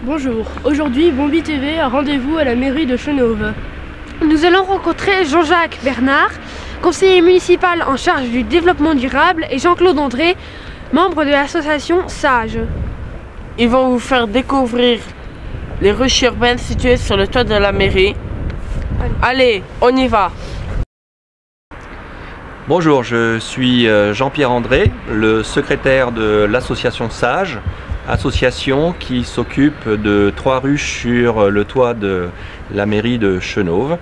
Bonjour, aujourd'hui Bombi TV a rendez-vous à la mairie de Chenôve. Nous allons rencontrer Jean-Jacques Bernard, conseiller municipal en charge du développement durable, et Jean-Claude André, membre de l'association SAGE. Ils vont vous faire découvrir les ruches urbaines situées sur le toit de la mairie. Allez, on y va! Bonjour, je suis Jean-Pierre André, le secrétaire de l'association SAGE, association qui s'occupe de 3 ruches sur le toit de la mairie de Chenôve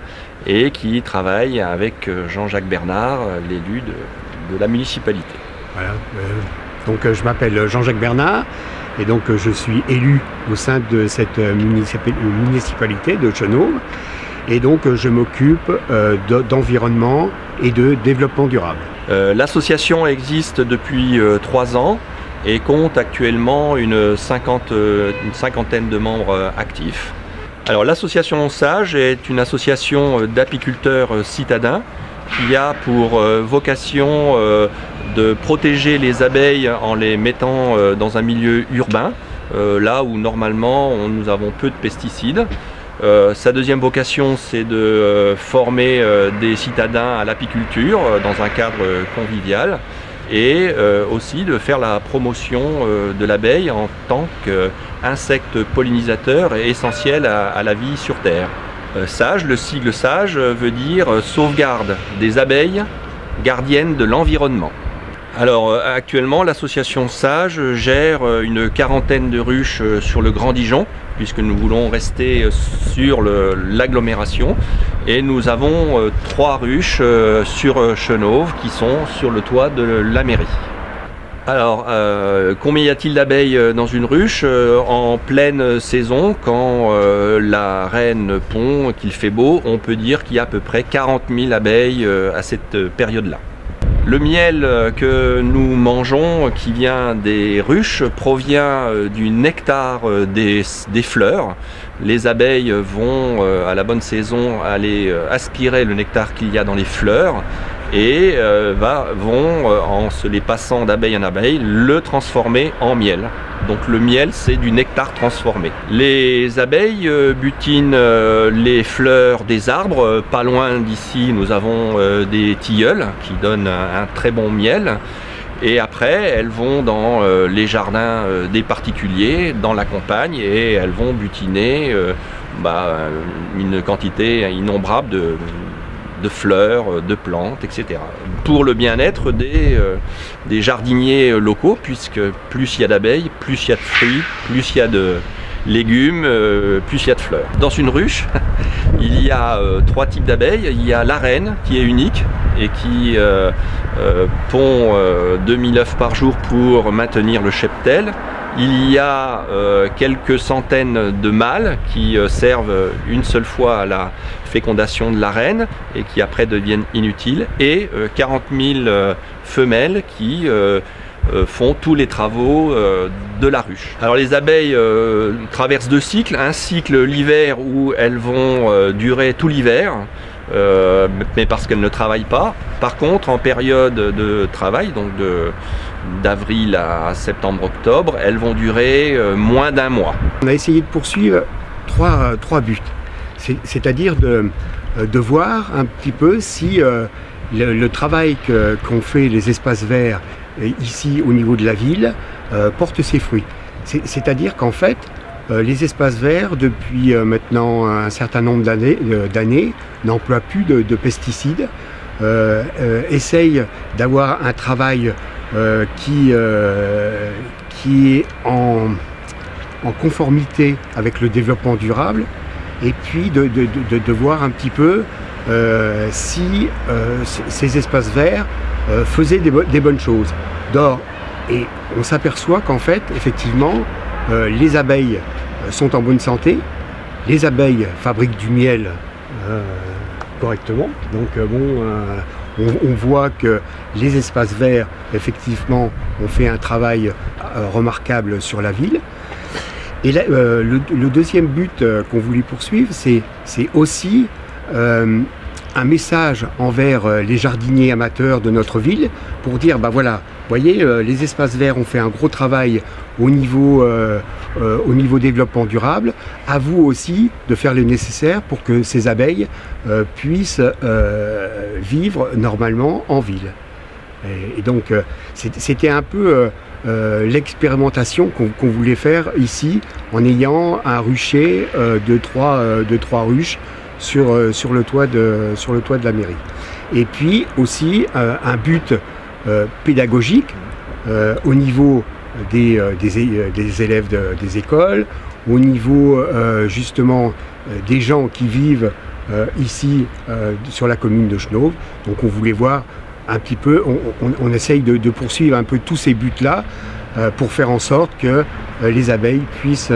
et qui travaille avec Jean-Jacques Bernard, l'élu de la municipalité. Voilà, donc je m'appelle Jean-Jacques Bernard et donc je suis élu au sein de cette municipalité de Chenôve et donc je m'occupe d'environnement et de développement durable. L'association existe depuis 3 ans et compte actuellement une cinquantaine de membres actifs. Alors l'association SAGE est une association d'apiculteurs citadins qui a pour vocation de protéger les abeilles en les mettant dans un milieu urbain, là où normalement nous avons peu de pesticides. Sa deuxième vocation, c'est de former des citadins à l'apiculture dans un cadre convivial et aussi de faire la promotion de l'abeille en tant qu'insecte pollinisateur essentiel à la vie sur Terre. SAGE, le sigle SAGE veut dire sauvegarde des abeilles, gardiennes de l'environnement. Alors actuellement l'association SAGE gère une quarantaine de ruches sur le Grand Dijon puisque nous voulons rester sur l'agglomération et nous avons 3 ruches sur Chenôve qui sont sur le toit de la mairie. Alors combien y a-t-il d'abeilles dans une ruche? En pleine saison, quand la reine pond, qu'il fait beau, on peut dire qu'il y a à peu près 40 000 abeilles à cette période-là. Le miel que nous mangeons, qui vient des ruches, provient du nectar des fleurs. Les abeilles vont, à la bonne saison, aller aspirer le nectar qu'il y a dans les fleurs et vont, en se les passant d'abeille en abeille, le transformer en miel. Donc le miel, c'est du nectar transformé. Les abeilles butinent les fleurs des arbres. Pas loin d'ici, nous avons des tilleuls qui donnent un très bon miel. Et après, elles vont dans les jardins des particuliers, dans la campagne, et elles vont butiner une quantité innombrable de fleurs, de plantes, etc. Pour le bien-être des jardiniers locaux, puisque plus il y a d'abeilles, plus il y a de fruits, plus il y a de légumes, plus il y a de fleurs. Dans une ruche, il y a 3 types d'abeilles. Il y a la reine qui est unique et qui pond 2000 œufs par jour pour maintenir le cheptel. Il y a quelques centaines de mâles qui servent une seule fois à la fécondation de la reine et qui après deviennent inutiles, et 40 000 femelles qui font tous les travaux de la ruche. Alors les abeilles traversent 2 cycles, un cycle l'hiver où elles vont durer tout l'hiver, mais parce qu'elles ne travaillent pas. Par contre, en période de travail, donc d'avril à septembre-octobre, elles vont durer moins d'1 mois. On a essayé de poursuivre 3 buts, c'est-à-dire de voir un petit peu si le travail qu'ont fait les espaces verts ici au niveau de la ville porte ses fruits. C'est-à-dire qu'en fait, les espaces verts, depuis maintenant un certain nombre d'années, n'emploient plus de pesticides, essayent d'avoir un travail qui est en conformité avec le développement durable, et puis de voir un petit peu si ces espaces verts faisaient des bonnes choses. Et on s'aperçoit qu'en fait, effectivement, les abeilles sont en bonne santé, les abeilles fabriquent du miel correctement, donc on voit que les espaces verts, effectivement, ont fait un travail remarquable sur la ville. Et là, le deuxième but qu'on voulait poursuivre, c'est aussi un message envers les jardiniers amateurs de notre ville pour dire, bah voilà, voyez, les espaces verts ont fait un gros travail au niveau développement durable. À vous aussi de faire le nécessaire pour que ces abeilles puissent vivre normalement en ville. Et donc, c'était un peu l'expérimentation qu'on voulait faire ici en ayant un rucher de trois ruches sur le toit de la mairie. Et puis aussi un but pédagogique au niveau des élèves des écoles, au niveau justement des gens qui vivent ici sur la commune de Chenôve. Donc on voulait voir un petit peu, on essaye de poursuivre un peu tous ces buts-là pour faire en sorte que les abeilles puissent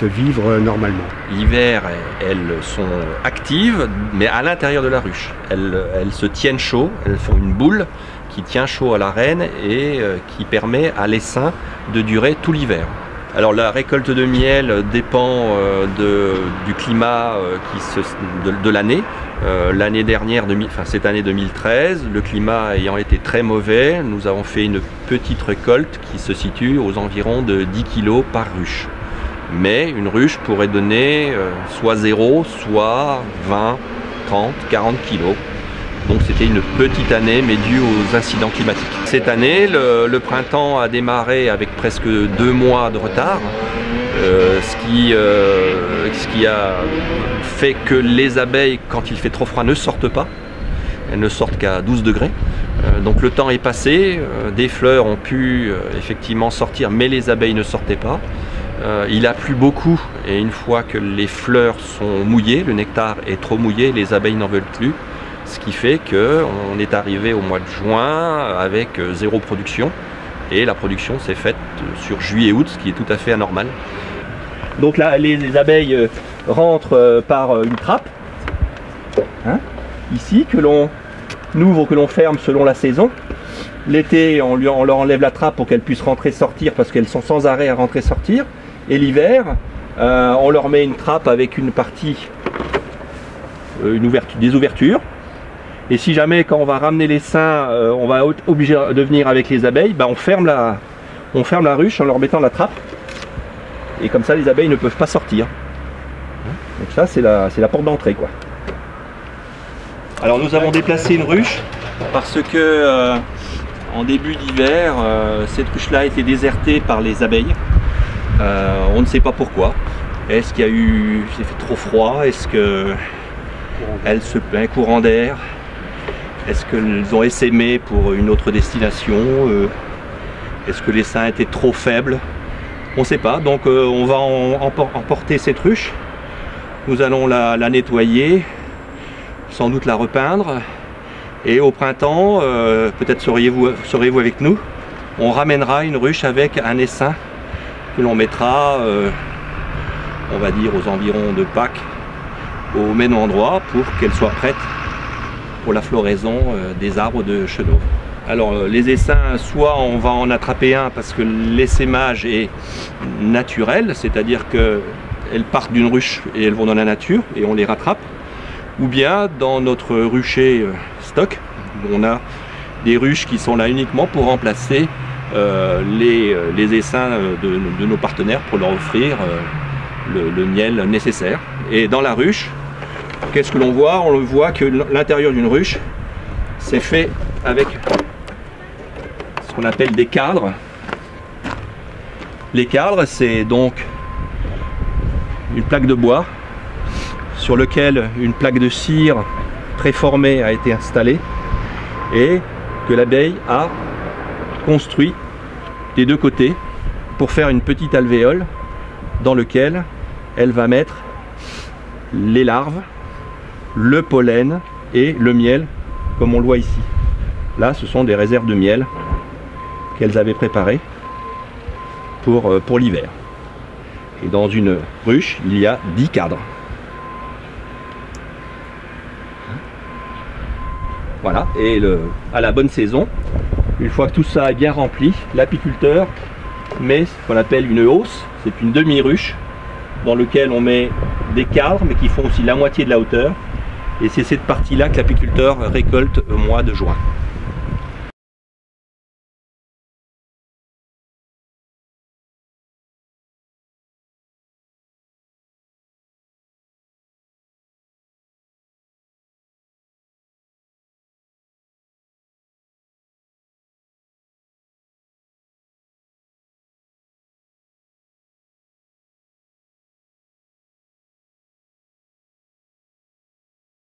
vivre normalement. L'hiver, elles sont actives, mais à l'intérieur de la ruche. Elles se tiennent chaud, elles font une boule qui tient chaud à la reine et qui permet à l'essaim de durer tout l'hiver. Alors la récolte de miel dépend du climat de l'année. L'année dernière, cette année 2013, le climat ayant été très mauvais, nous avons fait une petite récolte qui se situe aux environs de 10 kg par ruche. Mais une ruche pourrait donner soit 0, soit 20, 30, 40 kg. Donc c'était une petite année, mais due aux incidents climatiques. Cette année, le printemps a démarré avec presque 2 mois de retard, ce qui a fait que les abeilles, quand il fait trop froid, ne sortent pas. Elles ne sortent qu'à 12 degrés. Donc le temps est passé, des fleurs ont pu effectivement sortir, mais les abeilles ne sortaient pas. Il a plu beaucoup, et une fois que les fleurs sont mouillées, le nectar est trop mouillé, les abeilles n'en veulent plus. Ce qui fait qu'on est arrivé au mois de juin avec 0 production, et la production s'est faite sur juillet-août, ce qui est tout à fait anormal. Donc là, les abeilles rentrent par une trappe, ici, que l'on ouvre ou que l'on ferme selon la saison. L'été, on leur enlève la trappe pour qu'elles puissent rentrer-sortir, parce qu'elles sont sans arrêt à rentrer-sortir. Et l'hiver, on leur met une trappe avec une partie, des ouvertures. Et si jamais, quand on va ramener l'essaim, on va être obligé de venir avec les abeilles, on ferme la ruche en leur mettant la trappe. Et comme ça, les abeilles ne peuvent pas sortir. Donc ça, c'est la porte d'entrée, quoi. Alors nous avons déplacé une ruche parce que en début d'hiver, cette ruche-là a été désertée par les abeilles. On ne sait pas pourquoi. Est-ce qu'il y a eu, c'est fait trop froid? Est-ce que un courant d'air? Est-ce qu'elles ont essaimé pour une autre destination? Est-ce que l'essaim était trop faible? On ne sait pas, donc on va emporter cette ruche. Nous allons la nettoyer, sans doute la repeindre. Et au printemps, peut-être seriez-vous avec nous, on ramènera une ruche avec un essaim que l'on mettra, on va dire, aux environs de Pâques, au même endroit, pour qu'elle soit prête pour la floraison des arbres de Chenôve. Alors les essaims, soit on va en attraper un parce que l'essaimage est naturel, c'est-à-dire qu'elles partent d'une ruche et elles vont dans la nature et on les rattrape, ou bien dans notre rucher stock, on a des ruches qui sont là uniquement pour remplacer les essaims de nos partenaires pour leur offrir le miel nécessaire. Et dans la ruche, qu'est-ce que l'on voit? On voit que l'intérieur d'une ruche, c'est fait avec ce qu'on appelle des cadres. Les cadres, c'est donc une plaque de bois sur lequel une plaque de cire préformée a été installée et que l'abeille a construit des deux côtés pour faire une petite alvéole dans lequel elle va mettre les larves, le pollen et le miel, comme on le voit ici. Là, ce sont des réserves de miel qu'elles avaient préparées pour l'hiver. Et dans une ruche, il y a 10 cadres. Voilà, et à la bonne saison, une fois que tout ça est bien rempli, l'apiculteur met ce qu'on appelle une hausse, c'est une demi-ruche, dans lequel on met des cadres, mais qui font aussi la moitié de la hauteur, Et c'est cette partie-là que l'apiculteur récolte au mois de juin.